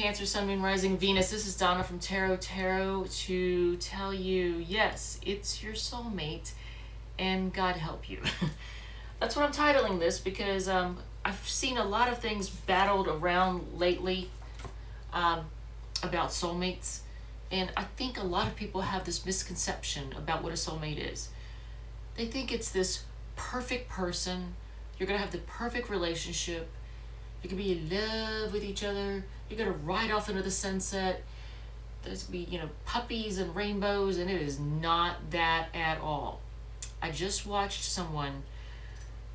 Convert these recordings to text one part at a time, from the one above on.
Cancer, Sun, Moon, Rising, Venus. This is Donna from Tarot to tell you, yes, it's your soulmate, and God help you. That's what I'm titling this, because I've seen a lot of things battled around lately about soulmates, and I think a lot of people have this misconception about what a soulmate is. They think it's this perfect person. You're going to have the perfect relationship. You can be in love with each other. You're going to ride off into the sunset. There's going to be, puppies and rainbows, and it is not that at all. I just watched someone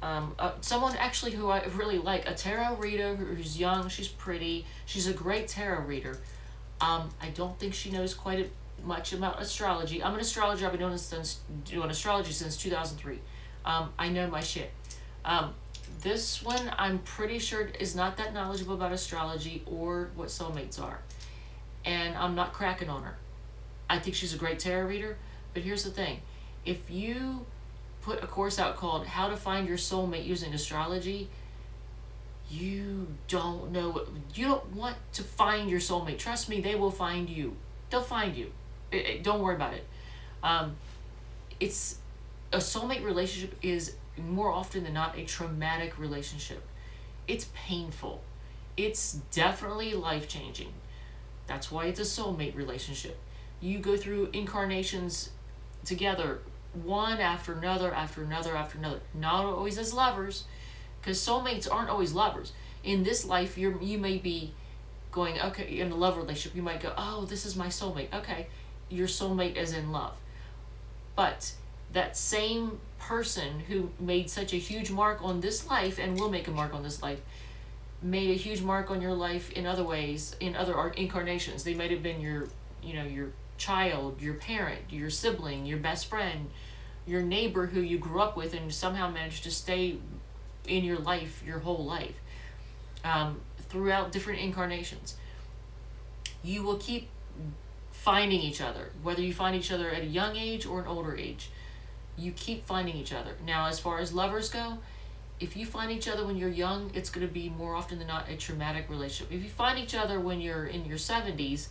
actually who I really like, a tarot reader who's young, she's pretty, she's a great tarot reader. I don't think she knows quite much about astrology. I'm an astrologer. I've been doing astrology since 2003. I know my shit. This one, I'm pretty sure, is not that knowledgeable about astrology or what soulmates are. And I'm not cracking on her. I think she's a great tarot reader, but here's the thing. If you put a course out called How to Find Your Soulmate Using Astrology, you don't want to find your soulmate. Trust me, they will find you. They'll find you. Don't worry about it. It's a soulmate relationship is more often than not a traumatic relationship. It's painful. It's definitely life-changing. That's why it's a soulmate relationship. You go through incarnations together, one after another, after another, after another. Not always as lovers, because soulmates aren't always lovers. In this life, you may be going, okay, in a love relationship, you might go, oh, this is my soulmate. Okay, your soulmate is in love. But that same person who made such a huge mark on this life and will make a mark on this life made a huge mark on your life in other ways, in other incarnations. They might have been your child, your parent, your sibling, your best friend, your neighbor who you grew up with and somehow managed to stay in your life your whole life, throughout different incarnations. You will keep finding each other, whether you find each other at a young age or an older age. You keep finding each other. Now, as far as lovers go, if you find each other when you're young, it's going to be more often than not a traumatic relationship. If you find each other when you're in your 70s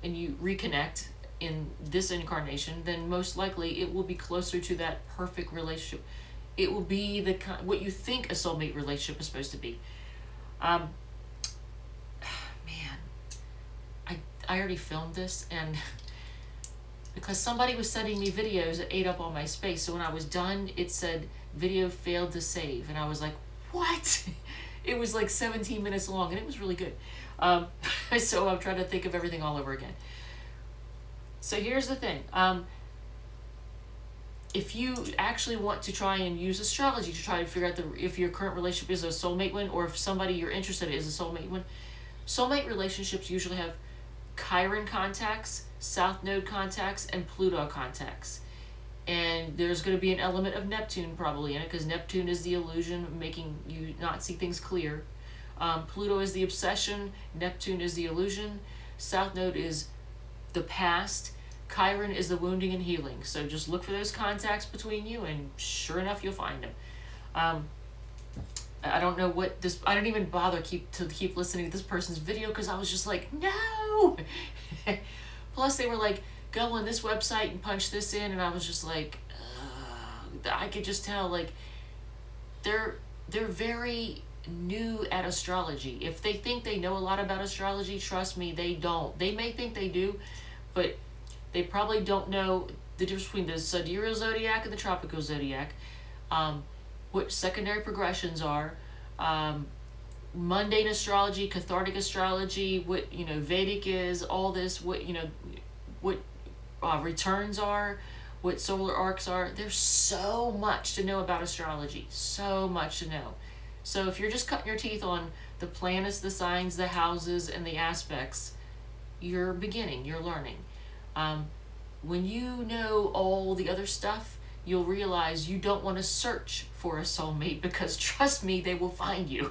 and you reconnect in this incarnation, then most likely it will be closer to that perfect relationship. It will be what you think a soulmate relationship is supposed to be. Man, I already filmed this, and because somebody was sending me videos that ate up all my space, so when I was done, it said video failed to save, and I was like, what? It was like 17 minutes long, and it was really good. So I'm trying to think of everything all over again. So here's the thing. If you actually want to try and use astrology to try to figure out if your current relationship is a soulmate one, or if somebody you're interested in is a soulmate one, soulmate relationships usually have Chiron contacts, South Node contacts, and Pluto contacts. And there's going to be an element of Neptune probably in it, because Neptune is the illusion, making you not see things clear. Pluto is the obsession, Neptune is the illusion, South Node is the past, Chiron is the wounding and healing. So just look for those contacts between you, and sure enough, you'll find them. I don't know what this, I didn't even bother to keep listening to this person's video, because I was just like, no! Plus they were like, go on this website and punch this in, and I was just like, I could just tell, like, they're very new at astrology. If they think they know a lot about astrology, trust me, they don't. They may think they do, but they probably don't know the difference between the sidereal zodiac and the tropical zodiac, what secondary progressions are, mundane astrology, cathartic astrology, what Vedic is, all this, what returns are, what solar arcs are. There's so much to know about astrology, so much to know. So if you're just cutting your teeth on the planets, the signs, the houses, and the aspects, you're learning. When you know all the other stuff, you'll realize you don't want to search for a soulmate, because trust me, they will find you.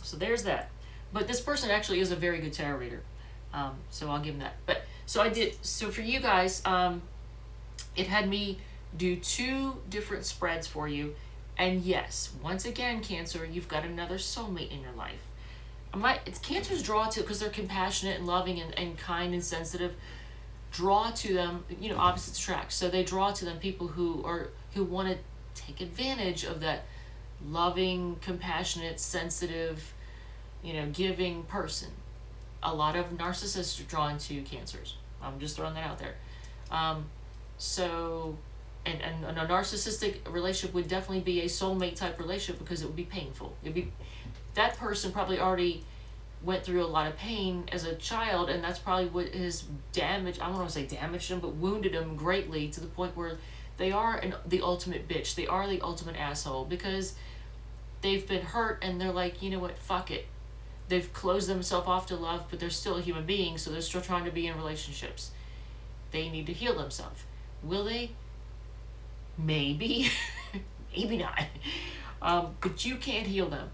So there's that. But this person actually is a very good tarot reader. So I'll give him that. But so for you guys, it had me do 2 different spreads for you. And yes, once again, Cancer, you've got another soulmate in your life. It's Cancers draw to, because they're compassionate and loving and kind and sensitive, draw to them, you know, opposites attract. So they draw to them people who want to take advantage of that loving, compassionate, sensitive, you know, giving person. A lot of narcissists are drawn to Cancers. I'm just throwing that out there. So, and a narcissistic relationship would definitely be a soulmate type relationship, because it would be painful. That person probably already went through a lot of pain as a child, and that's probably what has damaged, I don't want to say damaged them, but wounded them greatly, to the point where they are the ultimate bitch. They are the ultimate asshole, because they've been hurt and they're like, you know what, fuck it. They've closed themselves off to love, but they're still a human being, so they're still trying to be in relationships. They need to heal themselves. Will they? Maybe. Maybe not. But you can't heal them.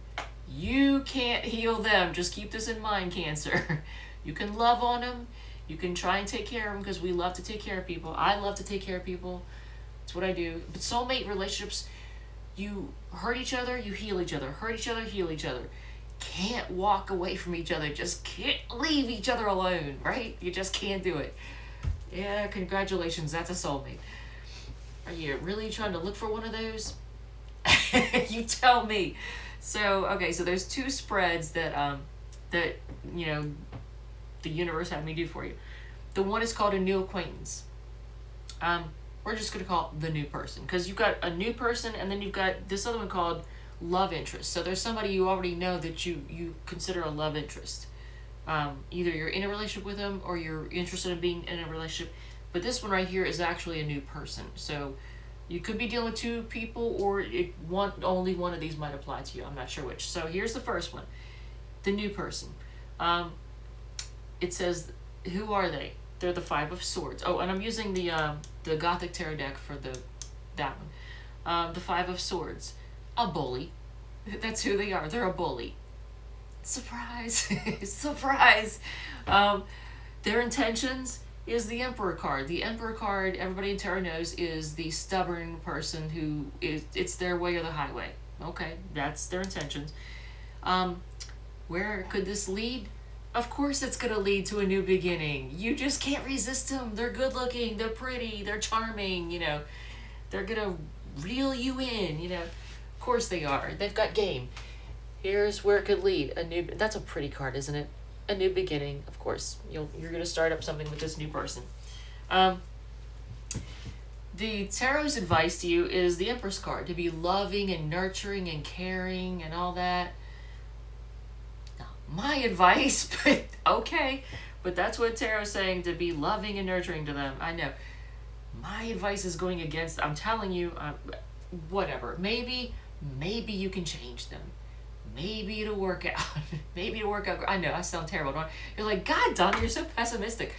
You can't heal them. Just keep this in mind, Cancer. You can love on them. You can try and take care of them, because we love to take care of people. I love to take care of people. That's what I do. But soulmate relationships, you hurt each other, you heal each other. Hurt each other, heal each other. Can't walk away from each other. Just can't leave each other alone, right? You just can't do it. Yeah, congratulations. That's a soulmate. Are you really trying to look for one of those? You tell me. So, okay, so there's two spreads that you know, the universe had me do for you. The one is called a new acquaintance. We're just going to call it the new person, because you've got a new person, and then you've got this other one called love interest. So there's somebody you already know that you consider a love interest. Either you're in a relationship with them, or you're interested in being in a relationship. But this one right here is actually a new person. So you could be dealing with two people, or only one of these might apply to you. I'm not sure which. So here's the first one. The new person. It says, who are they? They're the Five of Swords. Oh, and I'm using the Gothic Tarot deck for that one. The Five of Swords. A bully. That's who they are. They're a bully. Surprise. Surprise. Their intentions is the Emperor card. The Emperor card, everybody in tarot knows, is the stubborn person who it's their way or the highway. Okay, that's their intentions. Where could this lead? Of course it's going to lead to a new beginning. You just can't resist them. They're good looking, they're pretty, they're charming, you know. They're going to reel you in, you know. Of course they are. They've got game. Here's where it could lead. That's a pretty card, isn't it? A new beginning. Of course, you're going to start up something with this new person. The tarot's advice to you is the Empress card, to be loving and nurturing and caring and all that. Not my advice, but okay. But that's what tarot's saying, to be loving and nurturing to them. I know. My advice is going against, I'm telling you, whatever. Maybe you can change them. Maybe it'll work out. Maybe it'll work out. I know, I sound terrible, don't I? You're like, God, Donna, you're so pessimistic.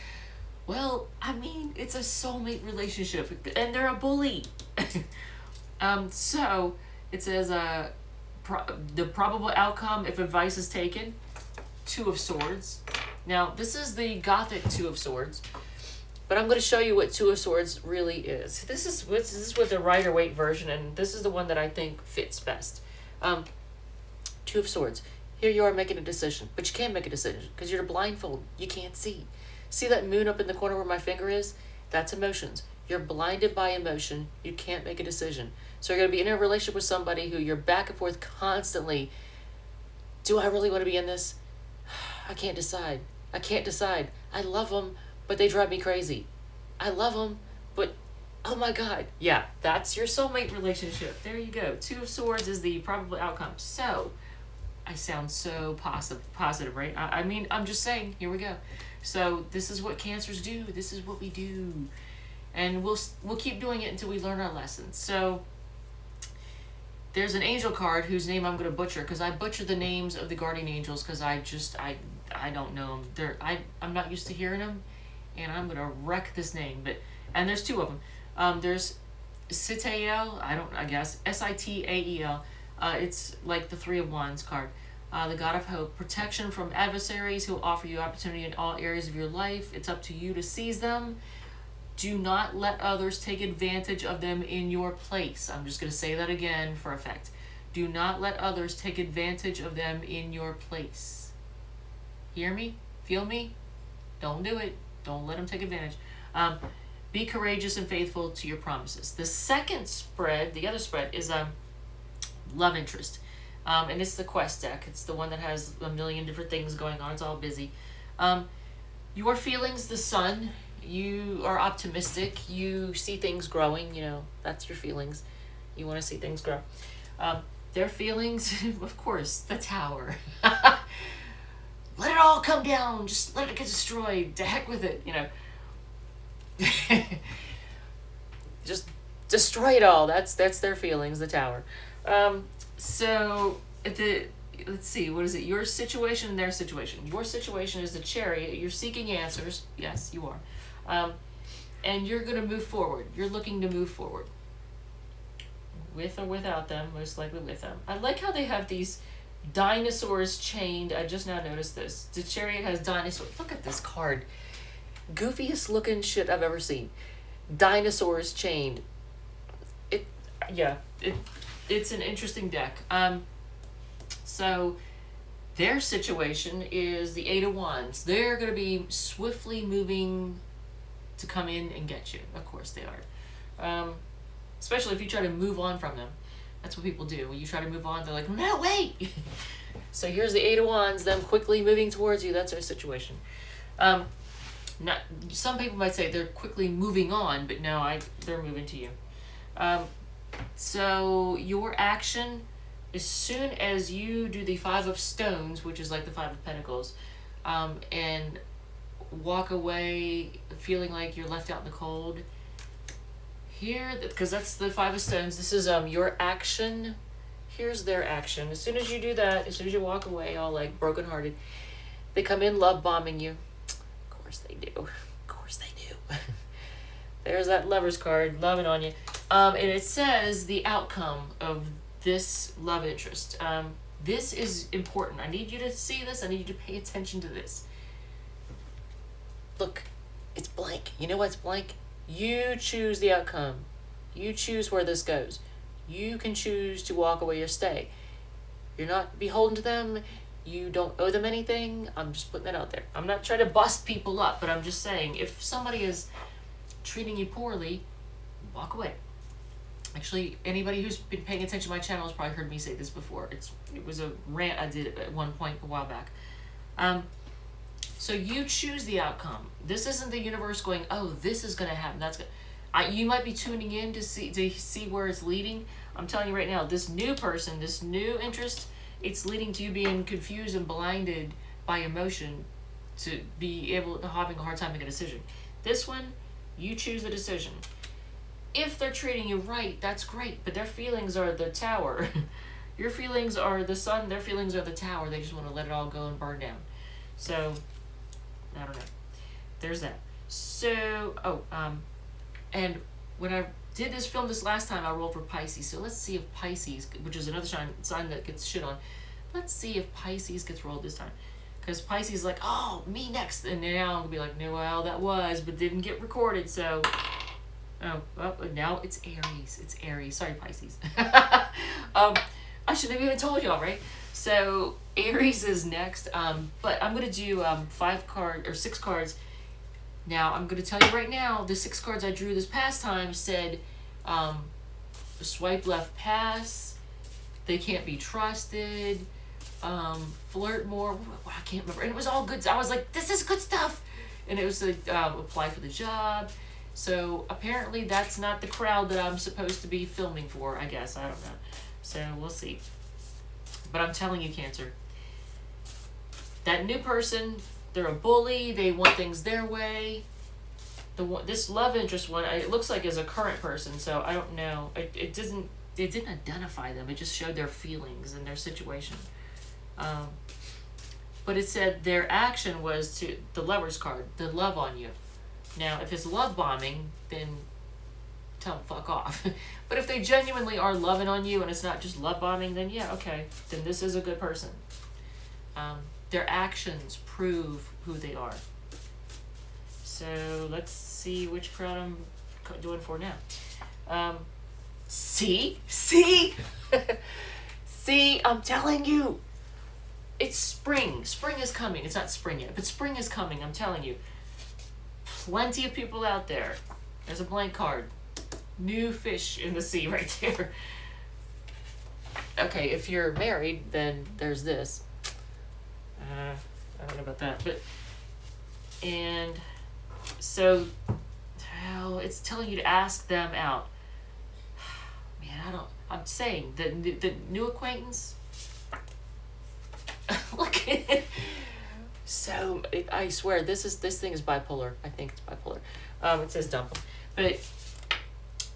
Well, I mean, it's a soulmate relationship, and they're a bully. So, it says, the probable outcome if advice is taken, Two of Swords. Now, this is the Gothic Two of Swords, but I'm going to show you what Two of Swords really is. This is what the Rider-Waite version, and this is the one that I think fits best. Two of Swords. Here you are making a decision, but you can't make a decision because you're blindfolded. You can't see. See that moon up in the corner where my finger is? That's emotions. You're blinded by emotion. You can't make a decision. So you're going to be in a relationship with somebody who you're back and forth constantly. Do I really want to be in this? I can't decide. I can't decide. I love them, but they drive me crazy. I love them, but oh my God. Yeah, that's your soulmate relationship. There you go. Two of Swords is the probable outcome. So, I sound so positive, right? I mean, I'm just saying, here we go. So, this is what Cancers do. This is what we do. And we'll keep doing it until we learn our lessons. So, there's an angel card whose name I'm going to butcher, because I butcher the names of the guardian angels because I don't know them. I'm not used to hearing them, and I'm going to wreck this name. And there's two of them. There's Sitael, I guess, Sitael. It's like the Three of Wands card. The God of Hope. Protection from adversaries who offer you opportunity in all areas of your life. It's up to you to seize them. Do not let others take advantage of them in your place. I'm just going to say that again for effect. Do not let others take advantage of them in your place. Hear me? Feel me? Don't do it. Don't let them take advantage. Be courageous and faithful to your promises. The second spread, the other spread, is love interest. And it's the quest deck. It's the one that has a million different things going on. It's all busy. Your feelings, the sun. You are optimistic. You see things growing. You know, that's your feelings. You want to see things grow. Their feelings, of course, the Tower. Let it all come down. Just let it get destroyed. To heck with it, you know. Just destroy it all. That's their feelings, the Tower. So let's see, what is it? Your situation and their situation. Your situation is the Chariot. You're seeking answers. Yes, you are. And you're going to move forward. You're looking to move forward. With or without them, most likely with them. I like how they have these dinosaurs chained. I just now noticed this. The Chariot has dinosaurs. Look at this card. Goofiest looking shit I've ever seen. Dinosaurs chained. It's an interesting deck. So their situation is the Eight of Wands. They're going to be swiftly moving to come in and get you. Of course they are. Especially if you try to move on from them. That's what people do. When you try to move on, they're like, no, wait! So here's the Eight of Wands, them quickly moving towards you. That's their situation. Some people might say they're quickly moving on, but no, they're moving to you. So your action, as soon as you do the Five of Stones, which is like the Five of Pentacles, and walk away feeling like you're left out in the cold, here, because that's the Five of Stones, this is your action. Here's their action. As soon as you do that, as soon as you walk away all like brokenhearted, they come in love bombing you. Of course they do. Of course they do. There's that Lover's card, loving on you. And it says the outcome of this love interest. This is important. I need you to see this. I need you to pay attention to this. Look, it's blank. You know what's blank? You choose the outcome. You choose where this goes. You can choose to walk away or stay. You're not beholden to them. You don't owe them anything. I'm just putting that out there. I'm not trying to bust people up, but I'm just saying, if somebody is treating you poorly, walk away. Actually, anybody who's been paying attention to my channel has probably heard me say this before. It was a rant I did at one point a while back. So you choose the outcome. This isn't the universe going, oh, this is going to happen. That's good. You might be tuning in to see where it's leading. I'm telling you right now, this new person, this new interest, it's leading to you being confused and blinded by emotion to be able to having a hard time making a decision. This one, you choose the decision. If they're treating you right, that's great, but their feelings are the Tower. Your feelings are the sun, their feelings are the Tower. They just want to let it all go and burn down. So, I don't know. There's that. So, and when I did film this last time, I rolled for Pisces. So let's see if Pisces, which is another sign that gets shit on, let's see if Pisces gets rolled this time. Because Pisces is like, oh, me next. And now I'm going to be like, no, well, that was, but didn't get recorded, so... Oh, well, now it's Aries. It's Aries. Sorry, Pisces. I should have even told y'all, right? So Aries is next. But I'm gonna do 6 cards. Now I'm gonna tell you right now, the 6 cards I drew this past time said, swipe left, pass. They can't be trusted. Flirt more. I can't remember. And it was all good. I was like, this is good stuff. And it was apply for the job. So apparently that's not the crowd that I'm supposed to be filming for, I guess. I don't know. So we'll see. But I'm telling you, Cancer, that new person, they're a bully. They want things their way. This love interest one, it looks like is a current person. So I don't know. It didn't identify them. It just showed their feelings and their situation. But it said their action was to the Lover's card, the love on you. Now, if it's love bombing, then tell them fuck off. But if they genuinely are loving on you and it's not just love bombing, then yeah, okay. Then this is a good person. Their actions prove who they are. So let's see which crowd I'm doing for now. See? See, I'm telling you. it's spring. Spring is coming. It's not spring yet, but spring is coming. I'm telling you. Plenty of people out there. There's a blank card. New fish in the sea right there. Okay, if you're married, then there's this. I don't know about that, but and so, well, it's telling you to ask them out. Man, I'm saying the new acquaintance. Look at it. So I swear this thing is bipolar. I think it's bipolar. It says dump them, but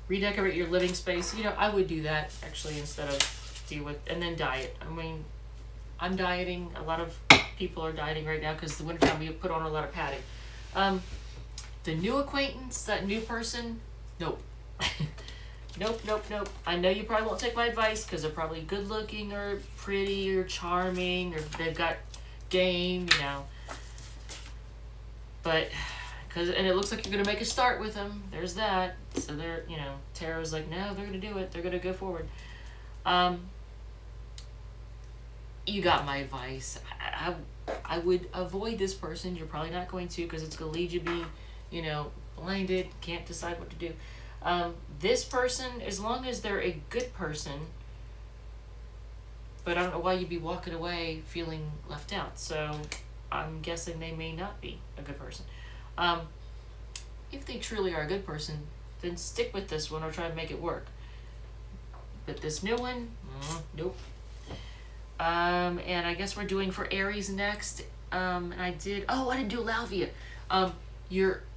redecorate your living space. You know, I would do that actually instead of deal with and then diet. I mean, I'm dieting. A lot of people are dieting right now because the wintertime we put on a lot of padding. The new acquaintance, that new person, nope. Nope. I know you probably won't take my advice because they're probably good looking or pretty or charming or they've got game, you know. But, and it looks like you're going to make a start with them. There's that. So they're, you know, Tarot's like, no, they're going to do it. They're going to go forward. You got my advice. I would avoid this person. You're probably not going to because it's going to lead you to be, you know, blinded, can't decide what to do. This person, as long as they're a good person, but I don't know why you'd be walking away feeling left out. So I'm guessing they may not be a good person. If they truly are a good person, then stick with this one or try to make it work. But this new one, nope. And I guess we're doing for Aries next. And I didn't do Lalvia.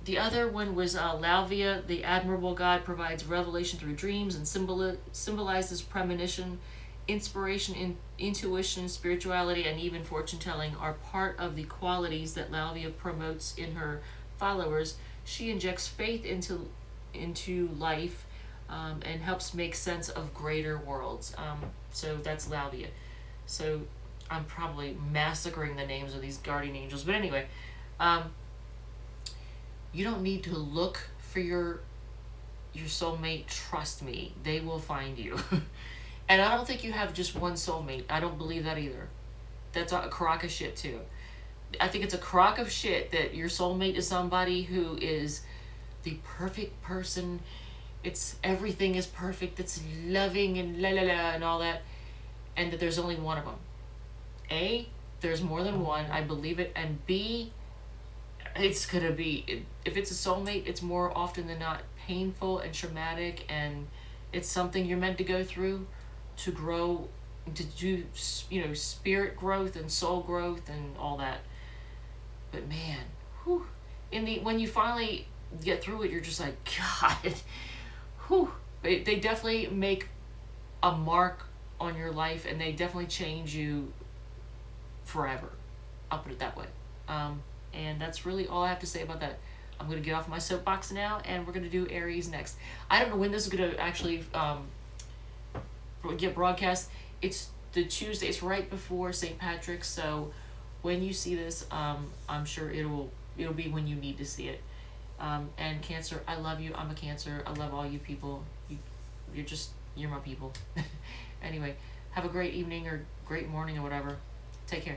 The other one was Lalvia, the admirable God, provides revelation through dreams and symbolizes premonition, inspiration, intuition, spirituality, and even fortune telling are part of the qualities that Lalvia promotes in her followers. She injects faith into life and helps make sense of greater worlds. So that's Lalvia. So I'm probably massacring the names of these guardian angels, but anyway. You don't need to look for your soulmate. Trust me, they will find you. And I don't think you have just one soulmate. I don't believe that either. That's a crock of shit too. I think it's a crock of shit that your soulmate is somebody who is the perfect person. It's everything is perfect. It's loving and la la la and all that. And that there's only one of them. A, there's more than one. I believe it. And B, it's gonna be, if it's a soulmate, it's more often than not painful and traumatic, and it's something you're meant to go through to grow, to do, you know, spirit growth and soul growth and all that. But man, whew, when you finally get through it, you're just like, God, whew. They definitely make a mark on your life, and they definitely change you forever. I'll put it that way. And that's really all I have to say about that. I'm going to get off my soapbox now, and we're going to do Aries next. I don't know when this is going to actually get broadcast. It's the Tuesday. It's right before St. Patrick's, so when you see this, I'm sure it'll be when you need to see it. And Cancer, I love you. I'm a Cancer. I love all you people. You're my people. Anyway, have a great evening or great morning or whatever. Take care.